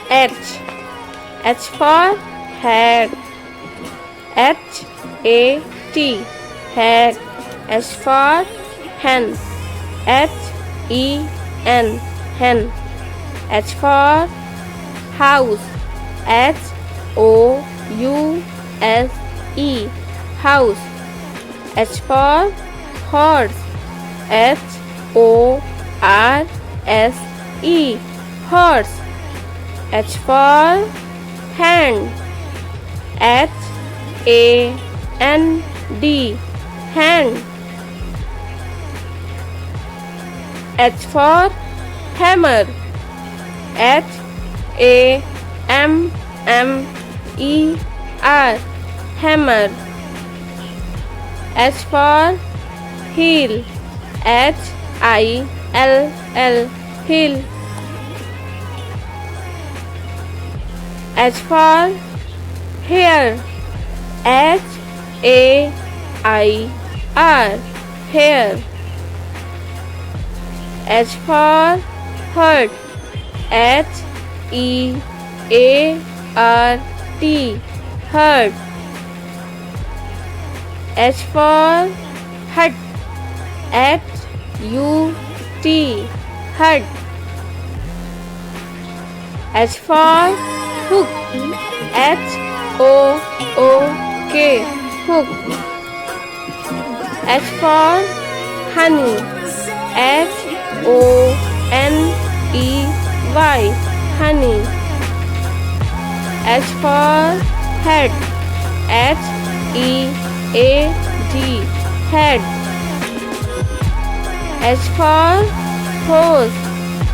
H. H for hat. H-A-T. Hat. H for hen. H-E-N. Hen. H for house. H-O-U-S-E. House. H for horse. H-O-R-S-E. Horse. H for hand. H-A-N-D. Hand. H for hammer. H-A-M-M-E-R. Hammer. H for heel. H-I-L-L. Heel. H for hair. H-A-I-R. Hair. H for heart. H-E-A-R-T. Heart. H for hut. H-U-T. Hut. H for hook. H-O-O-K. Hook. H for honey. H-O-N-E-Y. Honey. H for head. H-E-A-D. Head. H for hose.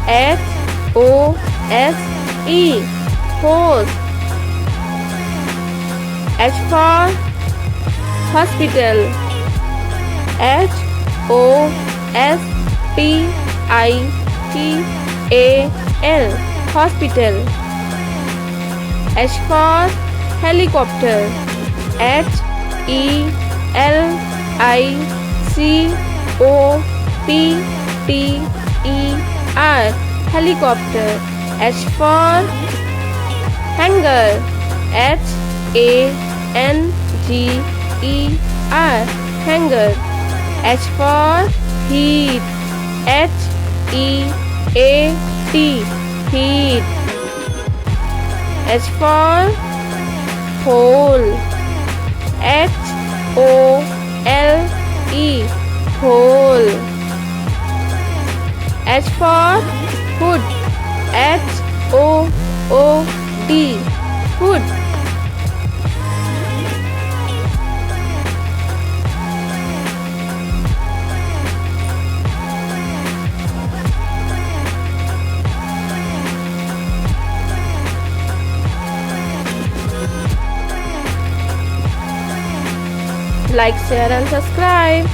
H-O-S-E. Hose. H for hospital. H-O-S-P-I-T-A-L. Hospital. H for helicopter. H-E-L-I-C-O-P-T-E-R. Helicopter. H for hanger. H-A-N-G-E-R. Hanger. H for heat. H-E-A-T. Heat. H for hole. H-O-L-E. Hole. H for hood. H-O-O-D. Hood. Like, share and subscribe.